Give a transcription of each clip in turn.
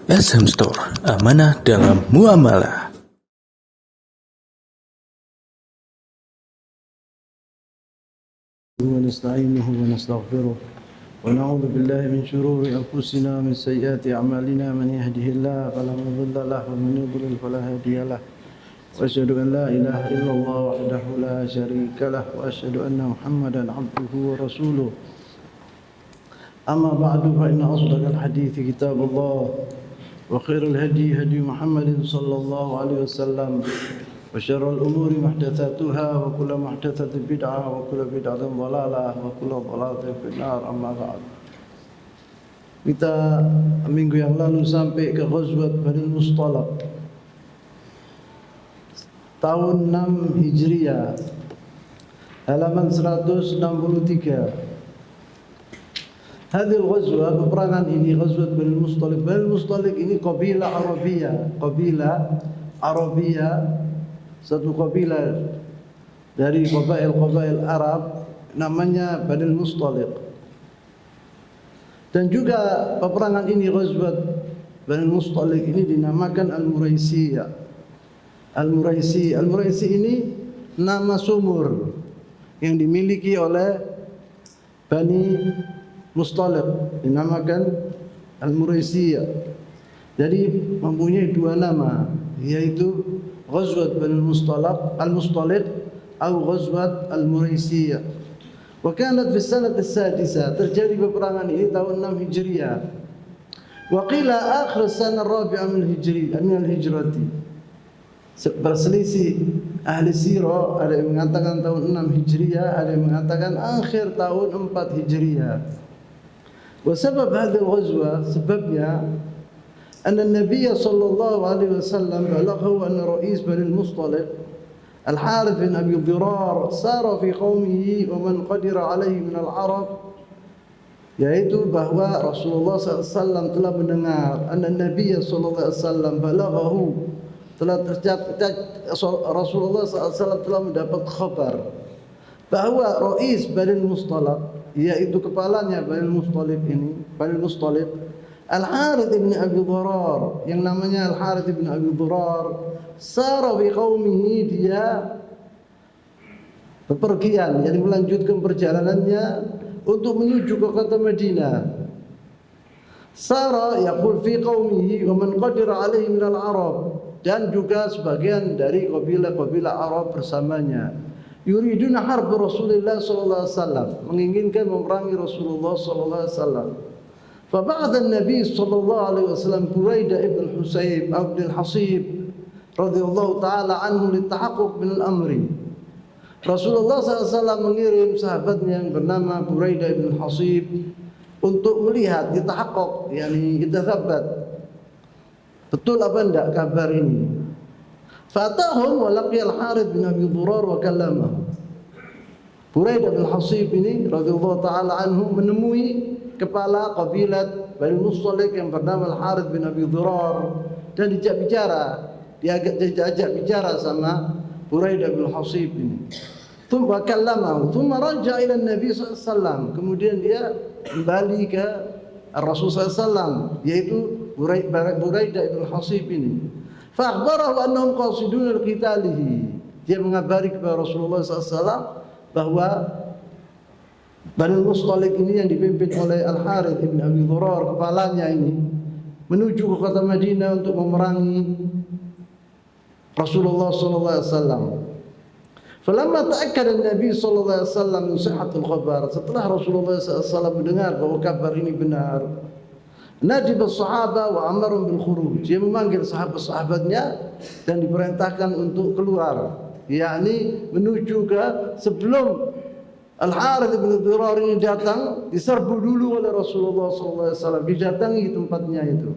SM Store, amanah dalam muamalah. ونستعينه ونستغفره ونعوذ بالله من شرور أنفسنا ومن سيئات أعمالنا. من يهده الله فلا مضل له ومن يضلل فلا هادي له وأشهد أن لا إله إلا الله وحده لا شريك له وأشهد أن محمدا عبده ورسوله. أما بعد فإن أصدق الحديث كتاب الله وخير الهدي هدي محمد صلى الله عليه وسلم وشر الأمور محدثاتها وكل محدثة بدعة وكل بدعة ضلالة وكل ضلالة في النار. أما بعد. Kita minggu yang lalu sampai ke Ghazwat Bani Mustalaq tahun 6 Hijriah, halaman 163. Hadil ghazwah, peperangan ini, Ghazwat Bani Mustalaq. Bani Mustalaq ini kabilah Arabiyah, satu kabilah dari kabail Arab, namanya Bani Mustalaq. Dan juga peperangan ini, Ghazwat Bani Mustalaq ini dinamakan Al-Muraisiyah. Al-Muraisi ini nama sumur yang dimiliki oleh Bani Mustalaq, dinamakan Al-Muraisiyah. Jadi mempunyai dua nama, yaitu Ghazwat Bani Al-Mustalaq atau Ghazwat Al-Muraisiyah. Wa kanat fi sanat as-sadisah, terjadi peperangan ini tahun 6 Hijriah. Wa qila akhir sanah rabi'ah min al-hijrati. Berselisih ahli sirah, ada yang mengatakan tahun 6 Hijriah, ada yang mengatakan akhir tahun 4 Hijriah. Wa sabab hadhihi al-ghazwa, sebabnya anna an-nabiy sallallahu alaihi wasallam balaghahu anna ra'is Bani al-Mustalaq Al-Harith bin Abi Dirar sara fi qaumihi wa man qadira alaihi min al-Arab, yaitu bahwa Rasulullah SAW telah mendengar, anna an-nabiy sallallahu alaihi wasallam balaghahu, telah tercatat Rasulullah SAW telah mendapat khabar bahwa Rais Bani Mustalaq, yaitu kepalanya Bani Mustalaq Al-Harith bin Abi Dirar, yang namanya Al-Harith bin Abi Dirar, sara bi qaumihi, dia bepergian, jadi melanjutkan perjalanannya untuk menuju ke kota Madinah. Sara yaqul fi qaumihi wa man qadira alaihi min al-Arab, dan juga sebagian dari kabilah-kabilah Arab bersamanya. Yuriduna harb Rasulullah sallallahu alaihi wasallam, menginginkan memerangi Rasulullah sallallahu alaihi wasallam. Fa ba'da an-nabi sallallahu alaihi wasallam Buraidah ibn Husayb Abdul Hasib radhiyallahu taala anhu litahaqquq min al-amri. Rasulullah SAW mengirim sahabatnya yang bernama Buraidah ibn Hasib untuk melihat, ditahaqquq, yakni ditathabbat, betul apa enggak kabar ini. Fatahum wa laqiya Al-Harith bin Abi Dirar wa kallamahu. Buraidah bin Hasib ini radhiyallahu taala anhu menemui kepala kabilah Bani Mustalaq yang bernama Al-Harith bin Abi Dirar dan diajak bicara sama Buraidah bin Hasib ini. Thumma kallamahu, thumma raja'a ila Nabi sallallahu alaihi wasallam. Kemudian dia kembali ke Rasul sallallahu alaihi wasallam, yaitu Buraidah bin Hasib ini. Fa akhbarahu annahum qasidun liqitalihi. Dia mengabari kepada Rasulullah sallallahu alaihi wasallam bahwa Bani Mustalaq ini yang dipimpin oleh Al-Harith bin Abi Dirar, kepalanya ini, menuju ke kota Madinah untuk memerangi Rasulullah sallallahu alaihi wasallam. Falamma ta'akkada an-nabi sallallahu alaihi wasallam min sihhatil khabar, setelah Rasulullah sallallahu alaihi wasallam mendengar bahwa kabar ini benar, najib as-sahaba wa amarum bil khuruj, dia memanggil sahabat-sahabatnya dan diperintahkan untuk keluar, yakni menuju ke, sebelum Al-Harith bin Dirar ini datang, diserbu dulu oleh Rasulullah sallallahu alaihi wasallam, didatangi tempatnya itu.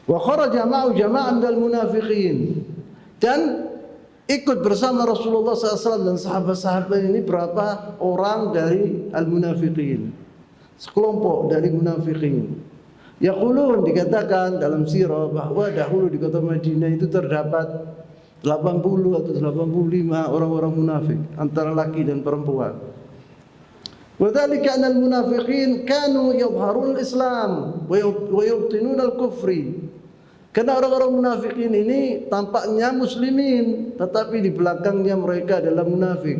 Wa kharaja ma'u jama'an minal munafiqin, dan ikut bersama Rasulullah SAW dan sahabat-sahabat ini berapa orang dari al-munafiqin, sekelompok dari munafiqin. Yaqulun, dikatakan dalam sirah bahwa dahulu di kota Madinah itu terdapat 80 atau 85 orang-orang munafik, antara laki dan perempuan. وذلك أن المنافقين كانوا يظهرون الإسلام ويبطنون الكفر. Karena orang-orang munafikin ini tampaknya muslimin, tetapi di belakangnya mereka adalah munafik.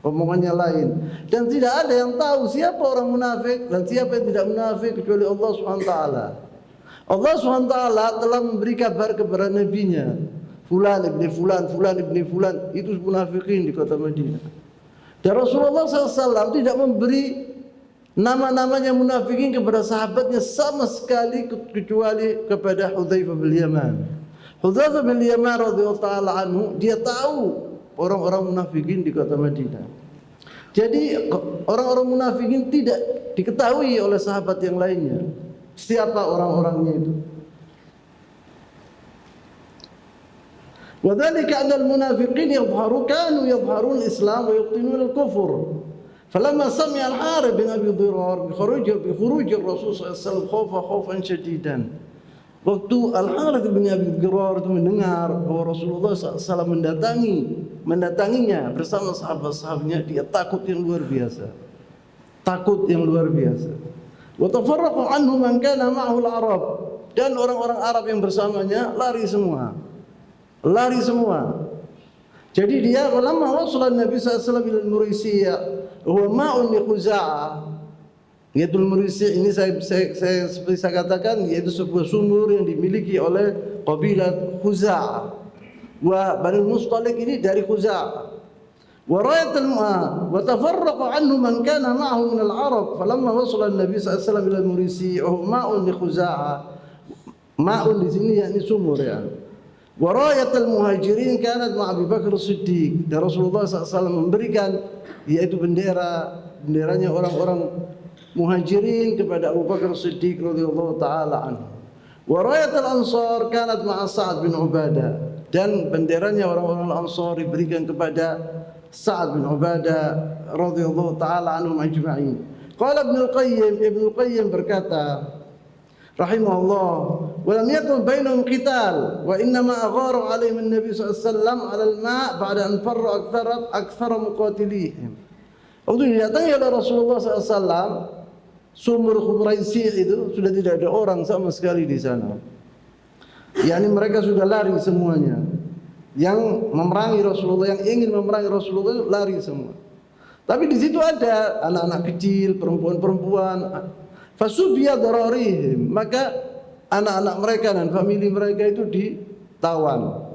Omongannya lain. Dan tidak ada yang tahu siapa orang munafik dan siapa yang tidak munafik kecuali Allah Subhanahu wa taala. Allah Subhanahu wa taala telah memberi kabar kepada nabinya, fulan ibni fulan, fulan ibni fulan, itu munafikin di kota Madinah. Dan Rasulullah SAW tidak memberi nama-namanya munafikin kepada sahabatnya sama sekali kecuali kepada Hudzaifah bin Yaman. Hudzaifah bin Yaman radhiyallahu taala anhu, dia tahu orang-orang munafikin di kota Madinah. Jadi orang-orang munafikin tidak diketahui oleh sahabat yang lainnya. Siapa orang-orangnya itu? وذلك أن المنافقين كانوا يظهرون الإسلام ويبطنون الكفر. فلما سمع الحارث بن أبي ضرار بخروج الرسول صلى الله عليه وسلم خوفا شديدا. Waktu Al-Harith bin Abi Dirar itu mendengar bahwa Rasulullah SAW mendatanginya bersama sahabat-sahabatnya, dia takut yang luar biasa. Takut yang luar biasa. Wa tafarraqu anhu man kana ma'ahu al-Arab, dan orang-orang Arab yang bersamanya lari semua. Lari semua. Jadi dia lama wasala Nabi SAW ila al-Muraisiyah, huwa ma'un li Khuza'ah. Yaitu Murisi ini saya seperti saya katakan, yaitu sebuah sumur yang dimiliki oleh kabilah Khuza'ah. Wa Bani Mustalik ini dari Khuza'ah. Wa ra'at al-ma'a wa tafarraqa anhu man kana ma'ahu min al-Arab. Falamma wasala Nabi SAW ila Murisi, huwa ma'un li Khuza'ah. Ma'un di sini yakni sumur ya. Wa ra'at al-muhajirin kanat ma' Abi Bakar As-Siddiq. Dan Rasulullah SAW memberikan yaitu benderanya orang-orang Muhajirin kepada Abu Bakar Siddiq radhiyallahu taala anhu. Wa rayat al-Ansar kanat ma'a Sa'ad bin Ubadah, dan benderanya orang-orang Ansar diberikan kepada Sa'ad bin Ubadah radhiyallahu taala anhum ajma'in. Qala Ibnu Al-Qayyim berkata rahimahullah, wa lam yakun bainahum qital wa innama aghara 'alaihim an-nabi sallallahu alaihi wasallam 'ala al-ma' ba'da an farra aktsara muqatilihim. Waktu didatangi oleh Rasulullah SAW, sumur Khuraisy itu sudah tidak ada orang sama sekali di sana. Yani mereka sudah lari semuanya. Yang memerangi Rasulullah, yang ingin memerangi Rasulullah itu lari semua. Tapi di situ ada anak-anak kecil, perempuan-perempuan. Fasubiya dararihim, maka anak-anak mereka dan famili mereka itu ditawan.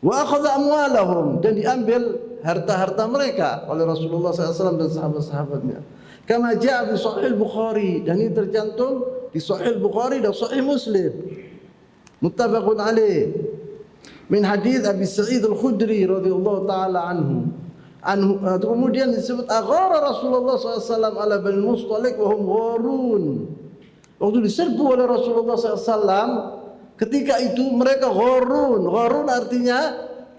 Wa akhadha amwalahum, dan diambil harta-harta mereka oleh Rasulullah SAW dan sahabat-sahabatnya. Kama ja'a fi Sahih Bukhari, dan ini tercantum di Sahih Bukhari dan Sahih Muslim. Muttafaqun alaih. Min hadis Abi Sa'id Al-Khudri radhiyallahu taala anhu. Kemudian disebut aghara Rasulullah SAW ala Bani Mustalik wa hum gharun. Waktu diserbu oleh Rasulullah SAW, ketika itu mereka gharun. Gharun artinya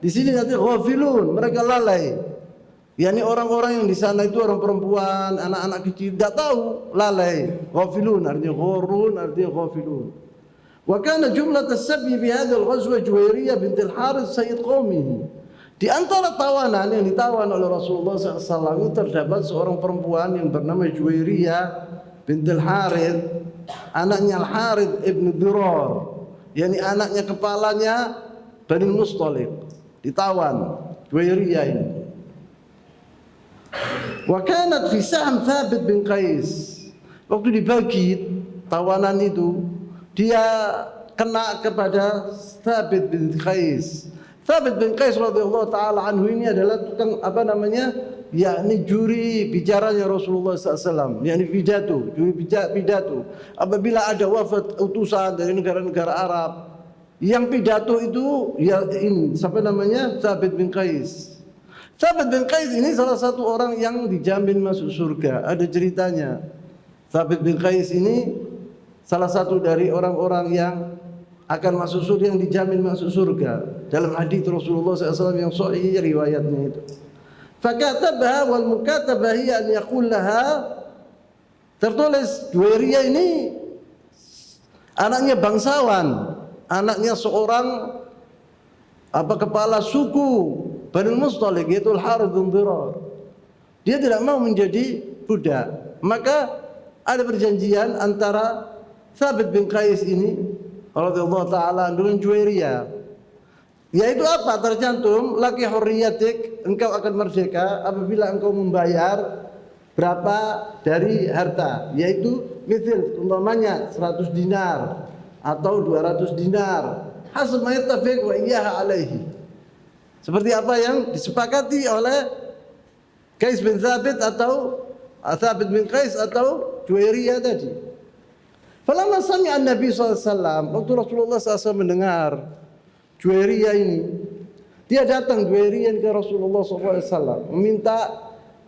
di sini nanti ghafilun, mereka lalai. Yani orang-orang yang di sana itu orang perempuan, anak-anak kecil, tidak tahu, lalai. Ghafilun artinya gharun, artinya ghafilun. Wa kana jumlat as-sabi fi hadhihi al-ghazwa Juwairiyah bint al-Harith sayyid qaumihi. Di antara tawanan yang ditawan oleh Rasulullah SAW terdapat seorang perempuan yang bernama Juwairiyah bint al-Harith, anaknya Al-Harith ibn Dirar, yani anaknya kepalanya Bani Mustalik, ditawan Juwairiyah ini. Wa kanat fi sahm Thabit bin Qais. Waktu dibagi tawanan itu, dia kena kepada Thabit bin Qais. Thabit bin Qais radhiyallahu taala anhu ini adalah tukang yakni juri bicaranya Rasulullah SAW, yakni pidato, juri pidato. Apabila ada wafat utusan dari negara-negara Arab, yang pidato itu ya ini Thabit bin Qais. Thabit bin Qais ini salah satu orang yang dijamin masuk surga. Ada ceritanya. Thabit bin Qais ini salah satu dari orang-orang yang akan masuk surga, yang dijamin masuk surga. Dalam hadis Rasulullah SAW yang sahih riwayatnya itu. Fakatabaha wal mukatabah hiya an yaqul laha, tertulis Juwairiyah ini anaknya bangsawan, anaknya seorang kepala suku Bani Mustalik, yaitu Al-Harith bin Dirar. Dia tidak mau menjadi budak. Maka ada perjanjian antara Thabit bin Qais ini radhiyallahu taala dengan Juwairiyah. Yaitu apa? Tercantum laki hurriyatik, engkau akan merdeka apabila engkau membayar berapa dari harta, yaitu misal umpamanya 100 dinar atau 200 dinar. Hasab ma yattafiq wa iyyaha alaihi. Seperti apa yang disepakati oleh Qais bin Thabit atau Thabit bin Qais atau Juwairiyah tadi. Falamma sami'a an-nabi sallallahu alaihi wasallam, waktu Rasulullah SAW mendengar Juwairiyah ini, dia datang Juwairiyah ke Rasulullah SAW meminta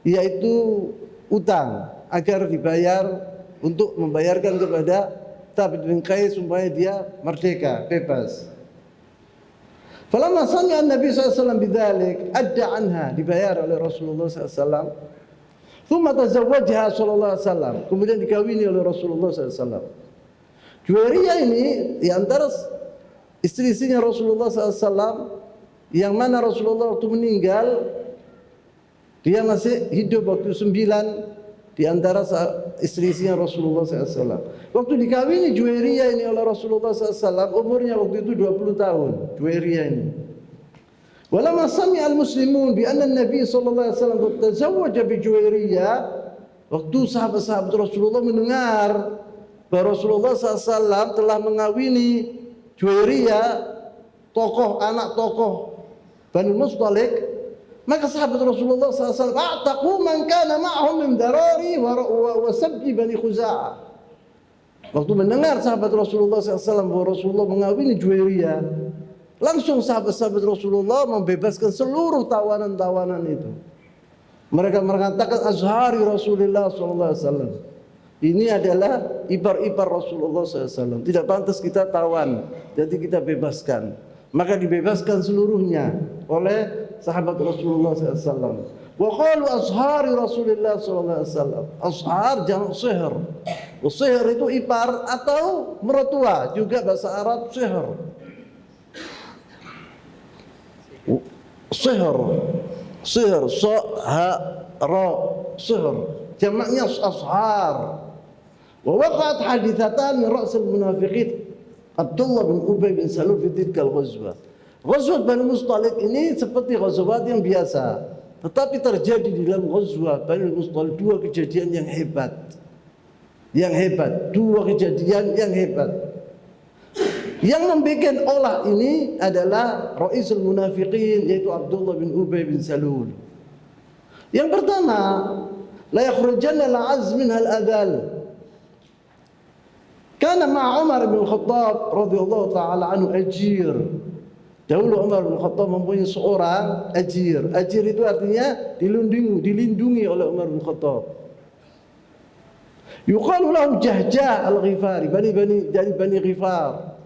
yaitu utang agar dibayar untuk membayarkan kepada Thabit bin Qais supaya dia merdeka, bebas. Falamma sami'a an-nabi sallallahu alaihi wasallam bidzalik, adda anha, dibayar oleh Rasulullah SAW. Thumma tazawwajha sallallahu alaihi wasallam, kemudian dikawini oleh Rasulullah SAW. Juwairiyah ini di antara istri-istrinya Rasulullah SAW, yang mana Rasulullah waktu meninggal dia masih hidup waktu 9 di antara istri-istrinya Rasulullah SAW. Waktu dikawini Juwairiyah ini oleh Rasulullah SAW, umurnya waktu itu 20 tahun. Juwairiyah ini. Walamma sami'a al-muslimun bi anna an-nabi sallallahu alaihi wasallam tazawwaja bi Juwairiyah, waktu sahabat-sahabat Rasulullah mendengar bahwa Rasulullah SAW telah mengawini Juwairiyah, anak tokoh Bani Mustalik, maka sahabat Rasulullah SAW a'taqu man kana ma'hum min darari wa sabji Bani Khuza'ah. Waktu mendengar sahabat Rasulullah SAW bahwa Rasulullah mengawini Juwairiyah, langsung sahabat-sahabat Rasulullah membebaskan seluruh tawanan-tawanan itu. Mereka mengatakan azhari Rasulullah SAW. Ini adalah ipar-ipar Rasulullah SAW. Tidak pantas kita tawan, jadi kita bebaskan. Maka dibebaskan seluruhnya oleh sahabat Rasulullah SAW. Wa qalu azhari Rasulullah SAW. Azhar jamak sihr. Sihr itu ipar atau mertua, juga bahasa Arab sihr. Sihr, sihr, sa-ha-ra, sihr. Jamaknya ashar. Wa waqa'at hadithatan min ra's al-munafiqin Abdullah bin Ubay bin Salul fi tilkal ghazwah. Ghazwat Bani Mustalik ini seperti ghazwat yang biasa, tetapi terjadi di dalam ghazwah Bani Mustalik dua kejadian yang hebat. Dua kejadian yang hebat. Yang membuat olah ini adalah Ra'isul Munafiqin, yaitu Abdullah bin Ubay bin Salul. Yang pertama, la yakhrujanna al-'azm minha al-adhal. Kana ma' Umar bin Khattab radhiyallahu ta'ala anhu ajir. Dahulu Umar bin Khattab mempunyai seorang ajir. Ajir itu artinya dilindungi oleh Umar bin Khattab. Yuqalu lahu Jahjah al-Ghifari, dari Bani Ghifar.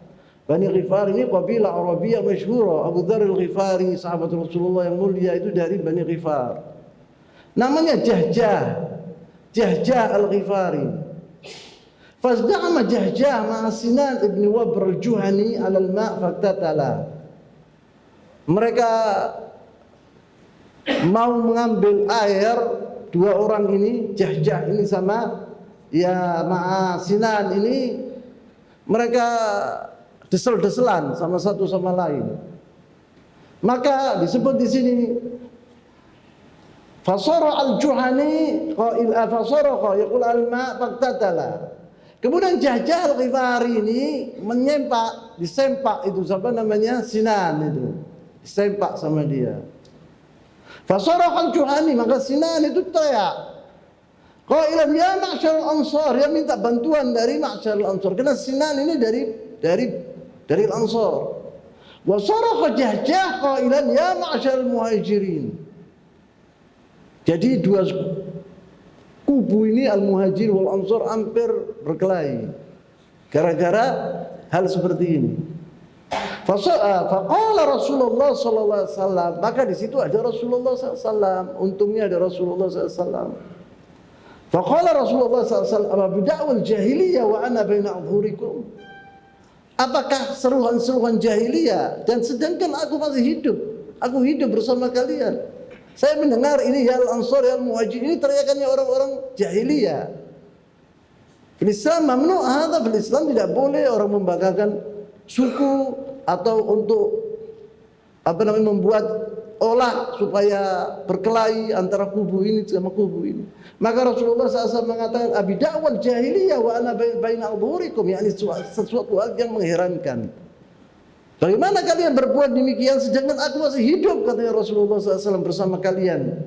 Bani Ghifar ini kabilah Arabiyah masyhura. Abu Dzar al-Ghifari, sahabat Rasulullah yang mulia itu dari Bani Ghifar. Namanya Jahjah al-Ghifari. Fazda'ama Jahjah ma'a Sinan ibn Wabr al-Juhani 'ala al-ma' faktatala. Mereka mau mengambil air, dua orang ini, Jahjah ini sama ma'a Sinan ini, mereka desel-deselan sama satu sama lain. Maka disebut di sini fasara al-Juhani qa'il fasara yaqul al-ma' faktatala. Kemudian Jahjah al-Ghifari ini disempak itu siapa namanya? Sinan itu. Disempak sama dia. Fasara al-Juhani, maka Sinan itu teriak. Qailan ya ma'syar al-Ansar, dia minta bantuan dari ma'syar al-Ansar. Karena Sinan ini dari al-Ansar. Wa saraha Jahjah qailan ya ma'syar al-Muhajirin. Jadi dua kubu ini al-Muhajir wal Ansar hampir berkelahi gara-gara hal seperti ini. Faqala Rasulullah sallallahu alaihi wasallam, maka di situ ada Rasulullah sallallahu alaihi wasallam, untungnya ada Rasulullah sallallahu alaihi wasallam. Faqala Rasulullah sallallahu alaihi wasallam, bid'awal jahiliyah wa ana baina adhurikum. Apakah seruan-seruan jahiliyah dan sedangkan aku masih hidup, aku hidup bersama kalian. Saya mendengar ini ya Al-Ansar, ya Al-Muhajirin, ini teriakannya orang-orang jahiliyah. Fil Islam mamnu hadza, fil Islam tidak boleh orang membanggakan suku atau untuk membuat olah supaya berkelahi antara kubu ini sama kubu ini. Maka Rasulullah SAW mengatakan abi da'wal jahiliyah wa ana baina adhurikum, yakni sesuatu hal yang mengherankan. Bagaimana kalian berbuat demikian sedangkan aku masih hidup, katanya Rasulullah SAW, bersama kalian.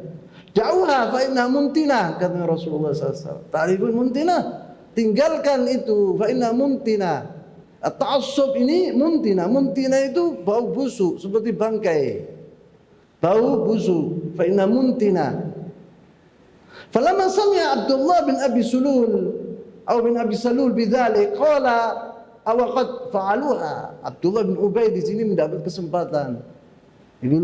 Da'uha fa inna muntina, katanya Rasulullah SAW. Ta'rifun muntina, tinggalkan itu, fa inna muntina. At-ta'assub ini muntina. Muntina itu bau busuk seperti bangkai, bau busuk. Fa inna muntina. Falamma sami'a Abdullah bin Abi Sulul atau bin Abi Salul bidzalik qala aw qad fa'aluha. Abdullah bin Ubay di sini mendapat kesempatan. Dia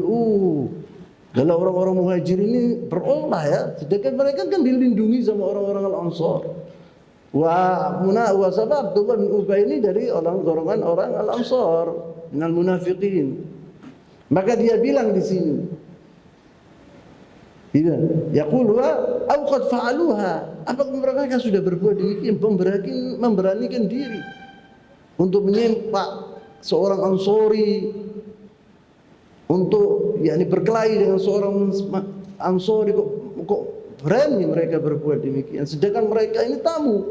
kalau orang-orang Muhajir ini berolah ya, sedangkan mereka kan dilindungi sama orang-orang Al-Ansar. Wa sabab Abdullah bin Ubay ini dari golongan orang Al-Ansar, minal munafiqin. Maka dia bilang di sini, yaqul wa aw qad fa'aluha. Apakah mereka sudah berbuat demikian, memberanikan diri untuk menyempak seorang Ansori, untuk yakni berkelahi dengan seorang Ansori, kok berani mereka berbuat demikian, sedangkan mereka ini tamu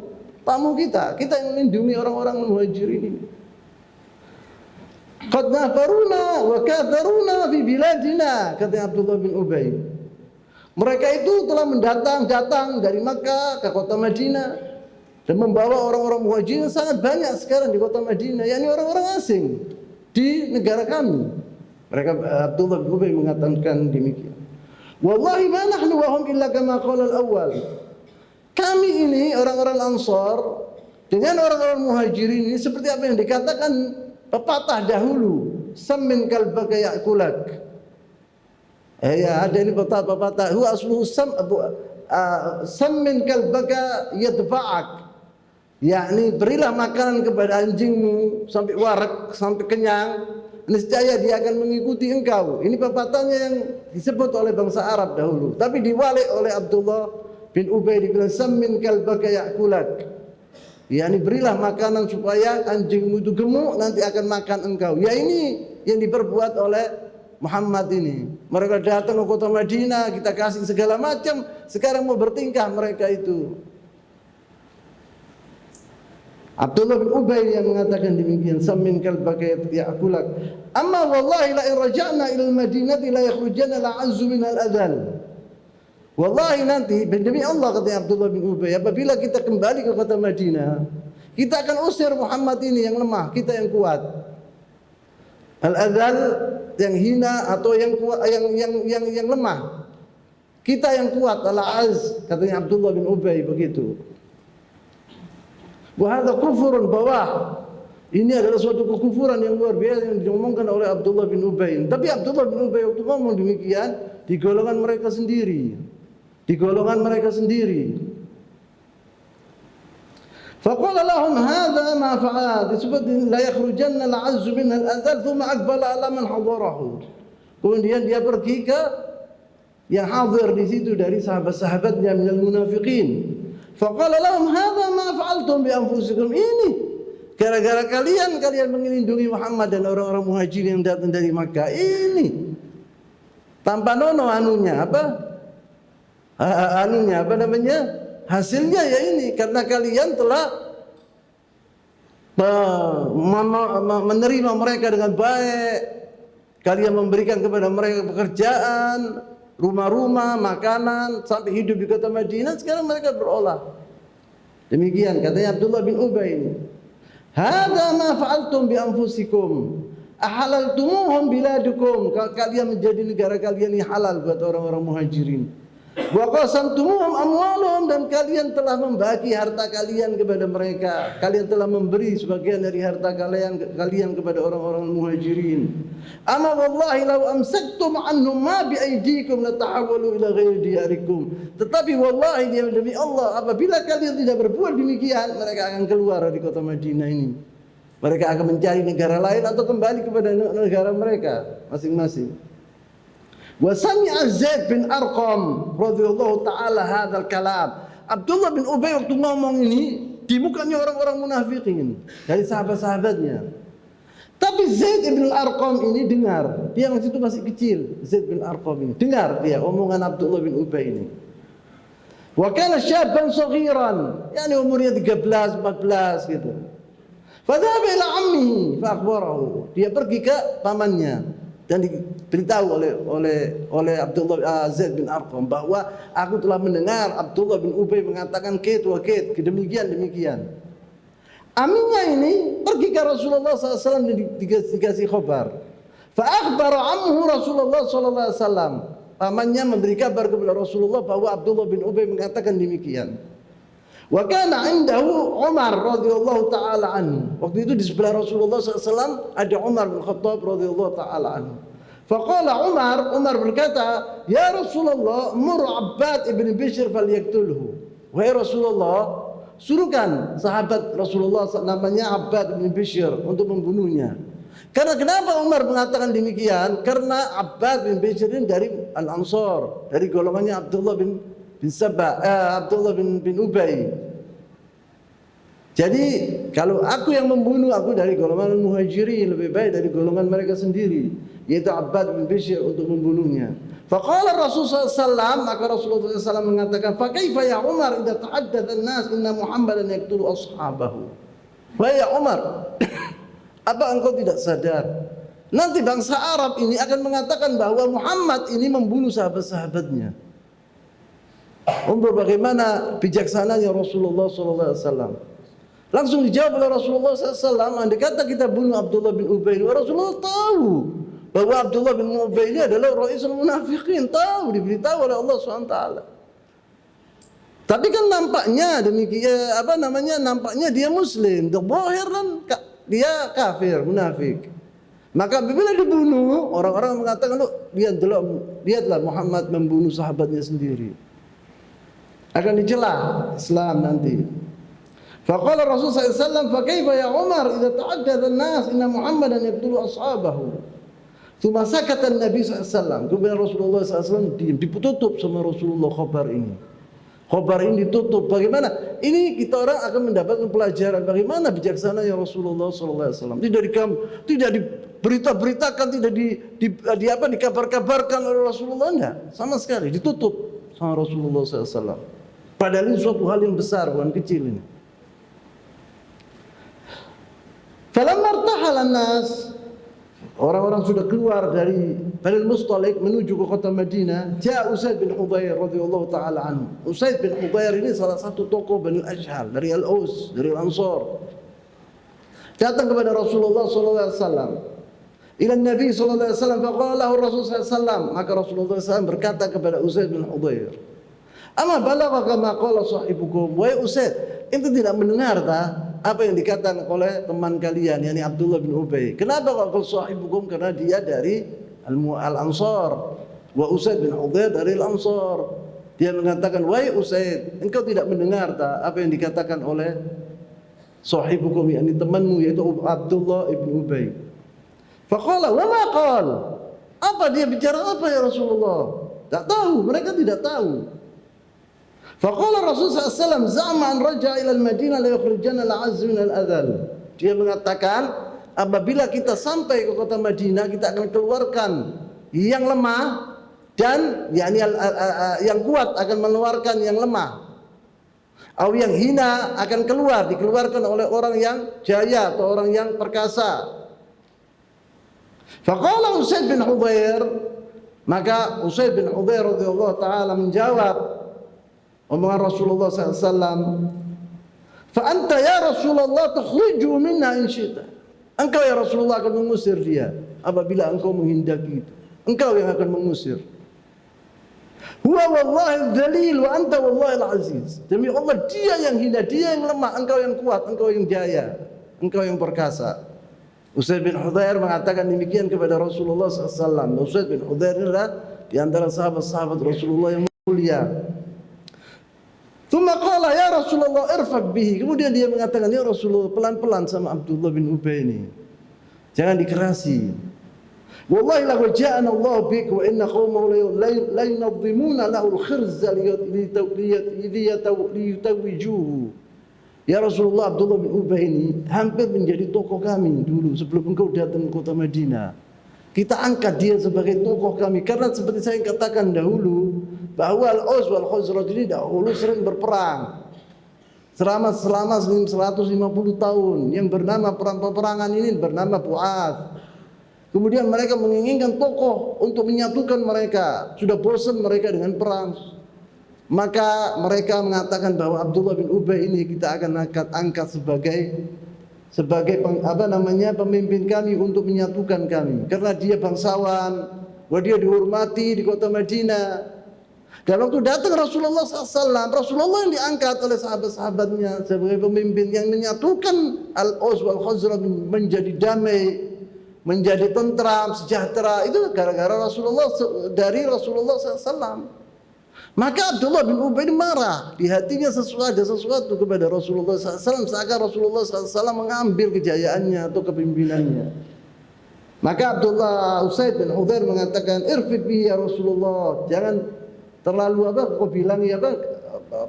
kita yang melindungi orang-orang Muhajirin ini. Qad nafaruna wa katharuna fi biladina, kata Abdullah bin Ubay. Mereka itu telah datang dari Makkah ke kota Madinah dan membawa orang-orang Muhajirin sangat banyak sekarang di kota Madinah, yakni orang-orang asing di negara kami. Mereka Abdullah bin Ubay mengatakan demikian. Wallahi ma nahnu wa hum illa kama qala al-awwal. Kami ini orang-orang Ansar dengan orang-orang Muhajirin ini seperti apa yang dikatakan pepatah dahulu, sammin kalbaka ya'kulak. Ya, ada ini pepatah, huwa asluhu sammin kalbaka yadfa'ak. Yakni berilah makanan kepada anjingmu sampai warak, sampai kenyang, niscaya dia akan mengikuti engkau. Ini pepatahnya yang disebut oleh bangsa Arab dahulu, tapi diwalik oleh Abdullah bin Ubay, dibilang sammin kalbaka ya'kulak. yakni berilah makanan supaya anjingmu itu gemuk, nanti akan makan engkau. Ya ini yang diperbuat oleh Muhammad ini. Mereka datang ke kota Madinah, kita kasih segala macam, sekarang mau bertingkah mereka itu. Abdullah bin Ubay yang mengatakan demikian, sammin kalbaka ya'kulak. Amma wallahi la in raja'na ila al-Madinati la yakhrujana la'azzu min al-adhal. Wallahi nanti demi Allah, kata Abdullah bin Ubay, apabila kita kembali ke kota Madinah, kita akan usir Muhammad ini yang lemah, kita yang kuat. Al-adhal yang hina atau yang kuat, yang lemah. Kita yang kuat, al-az, katanya Abdullah bin Ubay begitu. Wa hadza kufrun bawah. Ini adalah suatu kekufuran yang luar biasa yang diomongkan oleh Abdullah bin Ubay. Tapi Abdullah bin Ubay waktu ngomong demikian di golongan mereka sendiri. Di golongan mereka sendiri. Faqala lahum hadza ma fa'al, disebut la yakhrujanna al-'azzu min al-adhal thumma aqbala ala man hadarahu. Kemudian dia pergi ke yang hadir di situ dari sahabat-sahabatnya minal munafiqin. Faqala lahum hadza ma fa'altum bi anfusikum, ini gara-gara kalian melindungi Muhammad dan orang-orang Muhajirin yang datang dari Makkah ini. Tanpa nono anunya apa namanya? Hasilnya ya ini, karena kalian telah menerima mereka dengan baik. Kalian memberikan kepada mereka pekerjaan, rumah-rumah, makanan, sampai hidup di kota Madinah. Sekarang mereka berolah. Demikian katanya Abdullah bin Ubay ini. Hadza ma fa'altum bi anfusikum ahalaltumuhum biladukum. Kalian menjadi negara kalian ini halal buat orang-orang Muhajirin. Wa qasamtumuhum amwaluhum, dan kalian telah membagi harta kalian kepada mereka. Kalian telah memberi sebagian dari harta kalian kepada orang-orang Muhajirin. Ama wallahi law amsaktum anhum ma bi aydikum latahawwalu ila ghairi diyarikum. Tetapi wallahi demi Allah, apabila kalian tidak berbuat demikian, mereka akan keluar dari kota Madinah ini. Mereka akan mencari negara lain atau kembali kepada negara mereka masing-masing. Wa sami'a Zaid bin Arqam radhiyallahu taala hadzal kalam. Abdullah bin Ubay waktu ngomong ini di mukanya orang-orang munafikin dari sahabat-sahabatnya. Tapi Zaid bin Arqam ini dengar, dia waktu itu masih kecil. Zaid bin Arqam ini dengar dia omongan Abdullah bin Ubay ini. Wa kana syaban saghiran, yani umurnya 13, 14 gitu. Fadhahaba ila ammihi fa akhbarahu. Dia pergi ke pamannya dan diberitahu oleh Abdullah Zaid bin Arqam bahwa aku telah mendengar Abdullah bin Ubay mengatakan ket wa ket, demikian. Aminnya ini pergi ke Rasulullah SAW dan dikasih khabar. Fa akhbara ammuhu Rasulullah SAW. Pamannya memberi kabar kepada Rasulullah bahwa Abdullah bin Ubay mengatakan demikian. Wa kana indahu Umar radhiyallahu taala anhu. Waktu itu di sebelah Rasulullah SAW ada Umar bin Khattab radhiyallahu taala anhu. Faqala Umar berkata, "Ya Rasulullah, mur Abbad ibn Bishr falyaktulhu." Wahai Rasulullah, suruhkan sahabat Rasulullah namanya Abbad ibn Bishr untuk membunuhnya. Karena kenapa Umar mengatakan demikian? Karena Abbad bin Bishr ini dari Al-Ansar, dari golongannya Abdullah bin Ubay. Jadi kalau aku yang membunuh, aku dari golongan Muhajirin, lebih baik dari golongan mereka sendiri, yaitu Abbad bin Bishr untuk membunuhnya. Faqala Rasulullah SAW, maka Rasulullah SAW mengatakan, fa kaifa ya Umar idza ta'addatha an-nas inna Muhammadan yaqtulu ashabahu. Wahai ya Umar, apa engkau tidak sadar nanti bangsa Arab ini akan mengatakan bahwa Muhammad ini membunuh sahabat-sahabatnya. Untuk bagaimana bijaksananya Rasulullah SAW. Langsung dijawab oleh Rasulullah SAW, andai kata kita bunuh Abdullah bin Ubay, Rasulullah tahu bahwa Abdullah bin Ubay ini adalah Ra'isul Munafiqin, tahu, diberitahu oleh Allah SWT. Tapi kan nampaknya demikian, nampaknya dia Muslim, zahir kan dia kafir, munafik. Maka bila dibunuh, orang-orang mengatakan, lihatlah Muhammad membunuh sahabatnya sendiri. Akan dicela Islam nanti. Faqala Rasulullah SAW, fa kaifa ya Umar idza ta'addatha an-nas inna Muhammadan yaqtulu ashabahu. Tsumma sakata Nabi SAW. Kemudian Rasulullah SAW diam, ditutup sama Rasulullah khabar ini. Khabar ini ditutup. Bagaimana? Ini kita orang akan mendapatkan pelajaran bagaimana bijaksananya Rasulullah SAW. Tidak diberita-beritakan, tidak dikabar-kabarkan oleh Rasulullah, enggak, sama sekali ditutup sama Rasulullah SAW. Padahal ini suatu hal yang besar, bukan kecil ini. Falamma irtahala an-nas, orang-orang sudah keluar dari Bani Mustalik menuju ke kota Madinah. Ja'a Usaid bin Hudayr radhiyallahu taala anhu. Usaid bin Hudayr ini salah satu tokoh Bani Ashhal dari Al-Aus, dari Al-Ansar. Datang kepada Rasulullah sallallahu alaihi wasallam. Ila Nabi sallallahu alaihi wasallam, faqala lahu Rasul sallallahu alaihi wasallam, maka Rasulullah SAW berkata kepada Usaid bin Hudayr, "Ama balagha ma qala sahibukum?" Wahai Usaid, ente tidak mendengar apa yang dikatakan oleh teman kalian, yakni Abdullah bin Ubay. Kenapa kok sahibukum? Karena dia dari Al-Ansar. Wa Usaid bin Hudayr dari Al-Ansar. Dia mengatakan, "Wahai Usaid, engkau tidak mendengar apa yang dikatakan oleh sahibukum, yakni temanmu, yaitu Abdullah bin Ubay." Faqala, "Wa ma qal?" Apa dia bicara apa ya Rasulullah? Tak tahu, mereka tidak tahu. Faqala Rasulullah SAW, "Za'ma an raja'a ila al-Madinah la yukhrijanna al-'azz min al-adhal." Dia mengatakan, apabila kita sampai ke kota Madinah, kita akan keluarkan yang lemah dan yakni yang kuat akan mengeluarkan yang lemah. Atau yang hina akan dikeluarkan oleh orang yang jaya atau orang yang perkasa. Faqala Usaid bin Hudayr, maka Usaid bin Hudayr radhiyallahu taala menjawab omongan Rasulullah SAW, "Fa anta ya Rasulullah tukhriju minna in syi'ta." Engkau ya Rasulullah akan mengusir dia apabila engkau menghendaki itu. Engkau yang akan mengusir. Huwa wallahi dzalil wa anta wallahi al-aziz. Demi Allah, dia yang hina, dia yang lemah, engkau yang kuat, engkau yang jaya, engkau yang perkasa. Usaid bin Hudayr mengatakan demikian kepada Rasulullah SAW. Usaid bin Hudayr adalah di antara sahabat-sahabat Rasulullah yang mulia. Tsumma qala ya Rasulullah irfaq bihi. Kemudian dia mengatakan, "Ya Rasulullah, pelan-pelan sama Abdullah bin Ubay ini. Jangan dikerasi." Wallahi laqad ja'ana Allah bik wa inna qaumahu la yunazzimuna lahu al-khirza liyutawijuhu. Ya Rasulullah, Abdullah bin Ubay ini hampir menjadi tokoh kami dulu sebelum engkau datang ke kota Madinah. Kita angkat dia sebagai tokoh kami karena seperti saya katakan dahulu bahwa Al-Aus wal Khazraj ini dahulu sering berperang. Selama 150 tahun yang bernama peperangan ini bernama Bu'ath. Kemudian mereka menginginkan tokoh untuk menyatukan mereka. Sudah bosan mereka dengan perang. Maka mereka mengatakan bahwa Abdullah bin Ubay ini kita akan angkat sebagai pemimpin kami untuk menyatukan kami. Karena dia bangsawan, bahwa dia dihormati di kota Madinah. Dan waktu datang Rasulullah SAW, Rasulullah yang diangkat oleh sahabat-sahabatnya sebagai pemimpin yang menyatukan Al-Aus wal Khazraj menjadi damai, menjadi tentram, sejahtera. Itu gara-gara Rasulullah SAW. Maka Abdullah bin Ubay marah, di hatinya ada sesuatu kepada Rasulullah SAW, seakan Rasulullah SAW mengambil kejayaannya atau kepemimpinannya. Maka Abdullah Usaid bin Hudzair mengatakan, irfid bihi ya Rasulullah, jangan terlalu kau bilang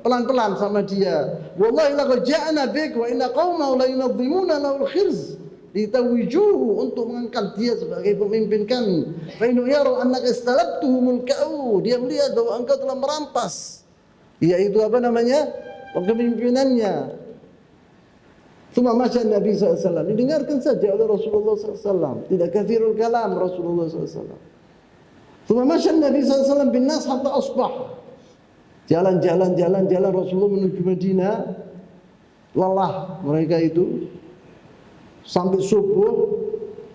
pelan-pelan sama dia. Wallahi laqad ja'ana bik wa inna qaumahu la yunazzimuna lahu al-khirz litawijuhu, untuk mengangkat dia sebagai pemimpin kami. Fa in yara annaka istalabtuhu mulka'u, dia melihat bahwa engkau telah merampas yaitu kepemimpinannya. Tsumma masya Nabi SAW, didengarkan saja oleh Rasulullah SAW, tidak kathirul kalam Rasulullah SAW. Tsumma masya Nabi SAW bin nas hatta asbah, jalan Rasulullah menuju Madinah, lelah mereka itu sampai subuh.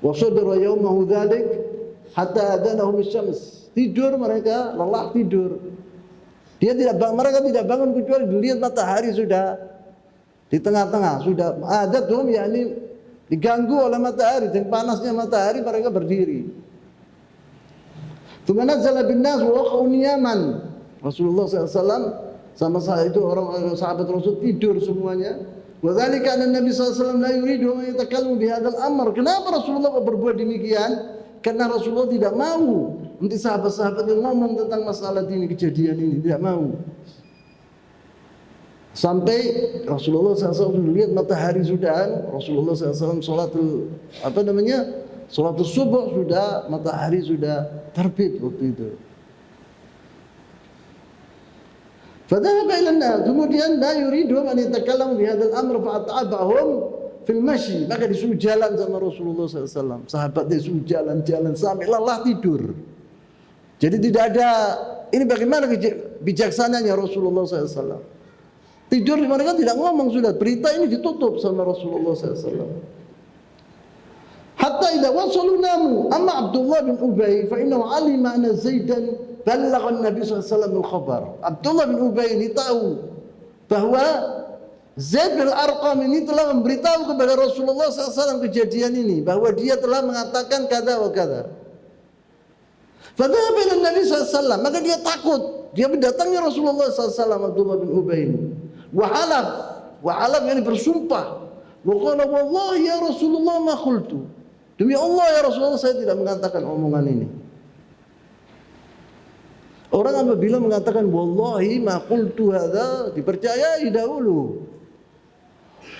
Wa sadara yaumahu dzalik hatta adanahum asy-syams, tidur mereka, lelah tidur. Mereka tidak bangun kecuali dilihat matahari sudah di tengah-tengah, sudah adatum yakni diganggu oleh matahari, dan panasnya matahari mereka berdiri. Tsumma nazala bin nas wa waqa'u niyaman. Rasulullah SAW sama saya itu orang sahabat Rasul tidur semuanya. Wa dzalika anna Nabi SAW la yuridu an yatakallamu bihadzal amr. Kenapa Rasulullah berbuat demikian? Karena Rasulullah tidak mau nanti sahabat-sahabat yang ngomong tentang masalah ini, kejadian ini, tidak mau. Sampai Rasulullah SAW lihat matahari sudah, Rasulullah SAW sholatul subuh sudah, matahari sudah terbit waktu itu. Fadhahaba ila an-nas, kemudian la yuridu an yatakallamu bi hadzal amr fa'ata'abahum fil mashi, maka disuruh jalan sama Rasulullah SAW. Sahabatnya disuruh jalan sampai lelah tidur. Jadi tidak ada, ini bagaimana bijaksananya Rasulullah SAW. Tidur mereka tidak ngomong, sudah berita ini ditutup sama Rasulullah SAW. Hatta idza wasalu namu amma Abdullah bin Ubay fa innahu alima anna Zaidan balagha Nabi SAW al-khabar. Abdullah bin Ubay ini tahu bahwa Zaid bin Arqam ini telah memberitahu kepada Rasulullah SAW kejadian ini, bahwa dia telah mengatakan kada wa kada. Fadhahaba ila Nabi SAW, maka dia takut, dia mendatangi Rasulullah SAW. Abdullah bin Ubay ini wahalaf yang bersumpah, wa qala wallahi ya Rasulullah ma qultu, demi Allah ya Rasulullah saya tidak mengatakan omongan ini. Orang apabila mengatakan wallahi ma qultu hadza, dipercayai dahulu.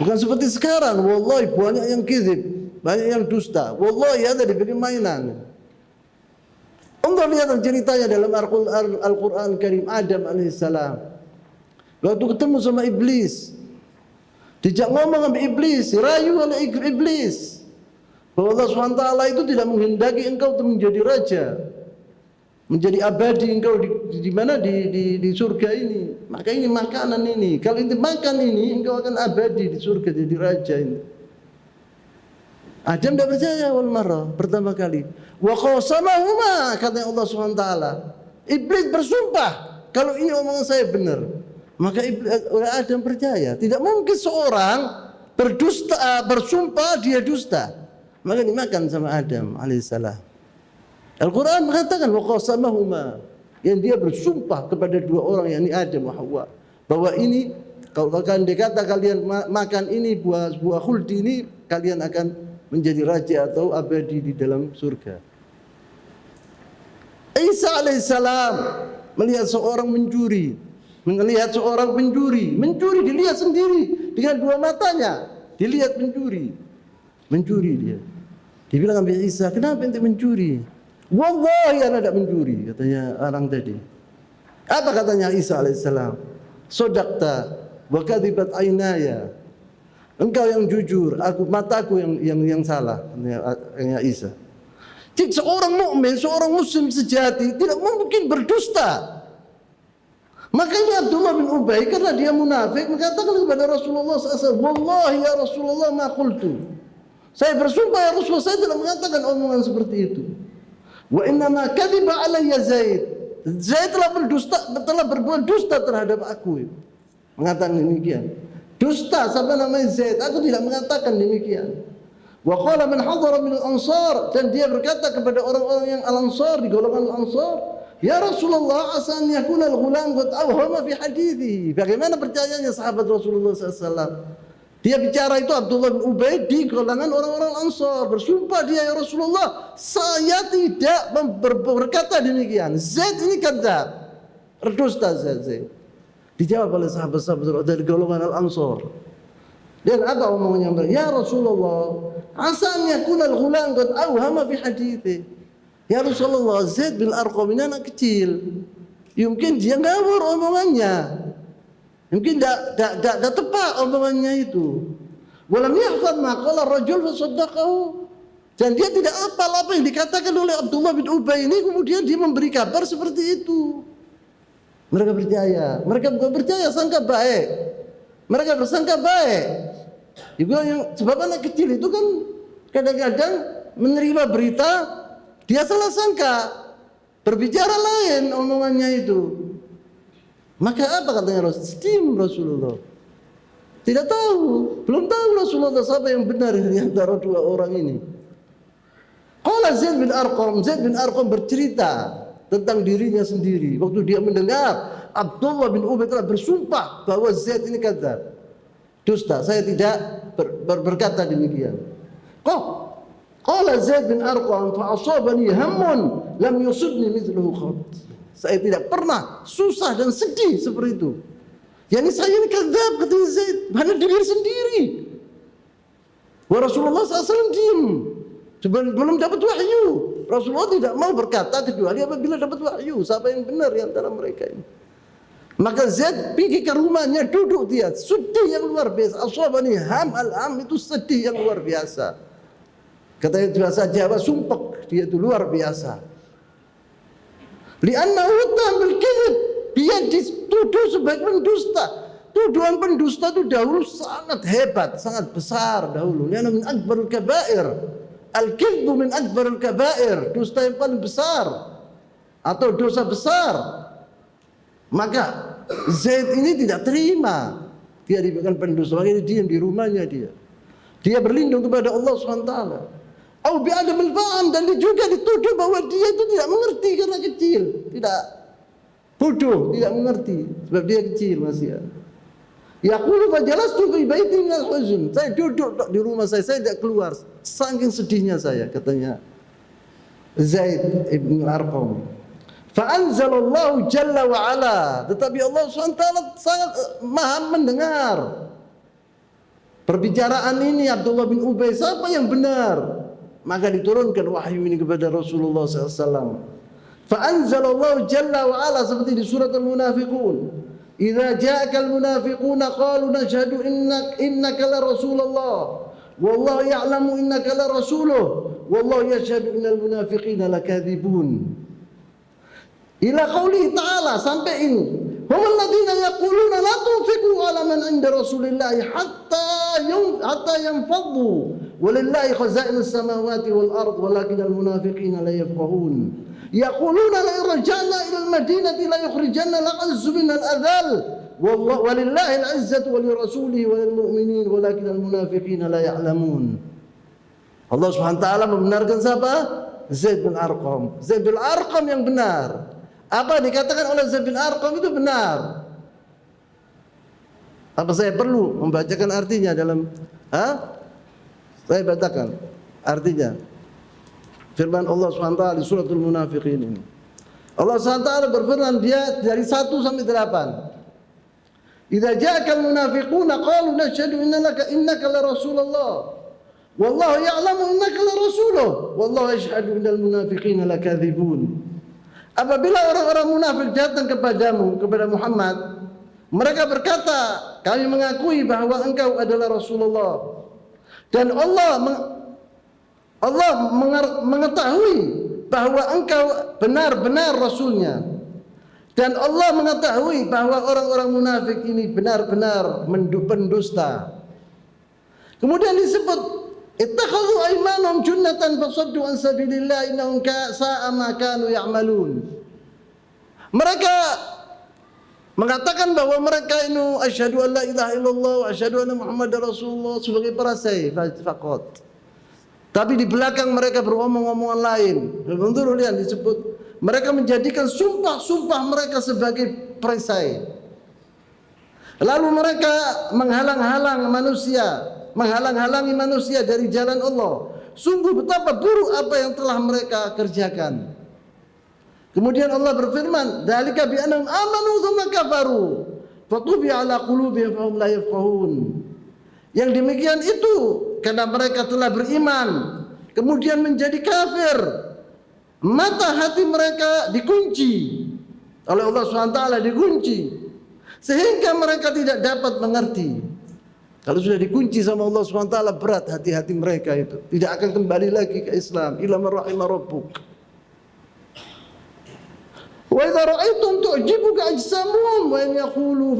Bukan seperti sekarang, wallahi banyak yang kizib, banyak yang dusta. Wallahi hadza diberi mainan. Anda lihat ceritanya dalam Al-Quran Karim, Adam alaihissalam waktu ketemu sama iblis, dijak ngomong sama iblis, dirayu oleh iblis bahwa Allah SWT itu tidak menghendaki engkau menjadi raja, menjadi abadi engkau di mana di surga ini. Maka ini makanan ini, kalau ente makan ini engkau akan abadi di surga jadi raja ini. Adam tidak percaya wal marah pertama kali. Wa qasamahuma, kata Allah SWT, iblis bersumpah kalau ini omongan saya benar. Maka Adam percaya. Tidak mungkin seorang bersumpah dia dusta. Maka dimakan sama Adam alaihissalam. Al-Quran mengatakan wa qasamahuma, yang dia bersumpah kepada dua orang, yakni Adam dan Hawa, bahwa ini kalau kalian dikata kalian makan ini buah khuldi ini, kalian akan menjadi raja atau abadi di dalam surga. Isa alaihissalam melihat seorang mencuri, mencuri dilihat sendiri dengan dua matanya, dilihat mencuri dia. Dibilang Nabi Isa, kenapa ente mencuri? Wallahi ana tidak mencuri, katanya orang tadi. Apa katanya Isa alaihissalam? Sodaqta wa kadhibat ainaya. Engkau yang jujur, mataku yang salah, katanya Isa. Jadi seorang mukmin, seorang muslim sejati tidak mungkin berdusta. Makanya Abdullah bin Ubay karena dia munafik mengatakan kepada Rasulullah SAW, wallahi ya Rasulullah ma qultu. Saya bersumpah ya Rasulullah, saya tidak mengatakan omongan seperti itu. Wa innama kadhiba alayya Zaid. Zaid telah berbuat dusta terhadap aku. Mengatakan demikian. Dusta siapa namanya Zaid? Aku tidak mengatakan demikian. Wa qala man hadara min al-ansar, dan dia berkata kepada orang-orang yang al-ansar, di golongan al-ansar, ya Rasulullah asan yakuna al-ghulam qad awhama fi hadithi. Bagaimana percayanya sahabat Rasulullah SAW? Dia bicara itu Abdullah bin Ubay di kalangan orang-orang Ansar, bersumpah dia ya Rasulullah, saya tidak berkata demikian. Zaid ini kadzab, berdusta Zaid. Dijawab oleh sahabat-sahabat dari golongan Al-Ansar. Dan apa omongannya mereka? Ya Rasulullah, asan yakuna al-ghulam qad awhama fi hadithi. Ya Rasulullah, Zaid bin Arqam ini anak kecil, mungkin dia ngawur omongannya. Mungkin tidak tepat omongannya itu. Walam yahfad ma qala ar-rajul fa saddaqahu. Dan dia tidak hafal apa yang dikatakan oleh Abdullah bin Ubay ini, kemudian dia memberi kabar seperti itu. Mereka percaya. Mereka bukan percaya, sangka baik. Mereka bersangka baik. Juga yang sebab anak kecil itu kan kadang-kadang menerima berita dia salah sangka, berbicara lain omongannya itu. Maka apa katanya Rasulullah? Tidak tahu, belum tahu Rasulullah siapa yang benar di antara dua orang ini. Qala Zaid bin Arqam bercerita tentang dirinya sendiri waktu dia mendengar Abdullah bin Ubay telah bersumpah bahwa Zaid ini kadzab, dusta, saya tidak berkata demikian. Qala Zaid bin Arqam fa asabani hammun lam yusibni mithluhu qat. Saya tidak pernah susah dan sedih seperti itu. Yani saya ini kadzab, katanya Zaid, mana dengar sendiri. Wa Rasulullah SAW diam. Belum dapat wahyu. Rasulullah tidak mau berkata kecuali apabila dapat wahyu. Siapa yang benar di antara mereka ini? Maka Zaid pergi ke rumahnya, duduk dia, sedih yang luar biasa. Asabani ham, al-ham itu sedih yang luar biasa. Katanya bahasa Jawa, sumpek, dia itu luar biasa. Li'annahu bil kadzib, dia dituduh sebagai pendusta. Tuduhan pendusta itu dahulu sangat hebat, sangat besar dahulu. Li'anna min akbarul kabair. Al-kadzbu min akbarul kabair, dusta yang paling besar atau dosa besar. Maka Zaid ini tidak terima dia diberikan pendusta, makanya diam di rumahnya dia. Dia berlindung kepada Allah SWT. Au bi'adamil faham, dan dia juga dituduh bahwa dia itu tidak mengerti karena kecil, tidak bodoh, tidak mengerti sebab dia kecil masih. Yaqulu fa jalastu fi baiti min al-huzn. Saya duduk di rumah saya tidak keluar saking sedihnya saya, katanya Zaid ibn Arqam. Fa anzalallahu jalla wa ala, tetapi Allah SWT sangat maha mendengar perbicaraan ini Abdullah bin Ubay, siapa yang benar? Maka diturunkan wahyu ini kepada Rasulullah SAW. Fa'anzalallahu jalla wa ala, seperti di surat Al-Munafiqun. Idza ja'akal munafiquna qalu nashhadu innaka la Rasulullah wallahu ya'lamu innaka la rasuluh wallahu yashhadu innal munafiqina lakadzibun. Ila qauli ta'ala, sampai ini. Hum alladziina yaquluna la tunfiqu 'ala man 'inda Rasulillahi hatta yanfaddu. Walillahi khazainus samawati wal ard walakinal munafiqina la yafqahun. Yaquluna la irja'na ila al-madinati la yukhrijanna al-'azzu minal adhal. Walillahi al-'izzatu wa lirasulihi wa lil mu'minin walakinal munafiqina la ya'lamun. Allah Subhanahu wa taala membenarkan siapa? Zaid bin Arqam. Zaid bin Arqam yang benar. Apa dikatakan oleh Zaid bin Arqam itu benar. Apa saya perlu membacakan artinya dalam Saya bacakan artinya firman Allah SWT di suratul Munafiqin ini. Allah SWT berfirman, dia dari 1 sampai 8. Idza ja'akal munafiquna qalu nashhadu innaka la rasulullah. Wallahu ya'lamu innaka la rasuluh. Wallahu yashhadu innal munafiqina lakadzibun. Apabila orang-orang munafik datang kepadamu, kepada Muhammad, mereka berkata, kami mengakui bahwa engkau adalah Rasulullah. Dan Allah mengetahui bahwa engkau benar-benar Rasulnya. Dan Allah mengetahui bahwa orang-orang munafik ini benar-benar pendusta. Kemudian disebut ittakhadhu aymanahum junnatan fasaddu an sabilillah innahum sa'a ma kanu ya'malun. Mereka mengatakan bahwa mereka ini asyhadu an la ilaha illallah wa asyhadu anna muhammadar rasulullah sebagai perisai faqat. Tapi di belakang mereka beromong-omongan lain. Betul lihat disebut mereka menjadikan sumpah-sumpah mereka sebagai perisai. Lalu mereka menghalang-halangi manusia dari jalan Allah. Sungguh betapa buruk apa yang telah mereka kerjakan. Kemudian Allah berfirman, "Dzalika bi annahum amanu tsumma kafaru, fatubi'a 'ala qulubihim fahum la yafqahun." Yang demikian itu karena mereka telah beriman, kemudian menjadi kafir. Mata hati mereka dikunci oleh Allah SWT, dikunci sehingga mereka tidak dapat mengerti. Kalau sudah dikunci sama Allah SWT, berat hati-hati mereka itu, tidak akan kembali lagi ke Islam. Illa man rahima rabbuk. Wa idza ra'aytum tu'jibuka ajsamuhum wa in yaqulu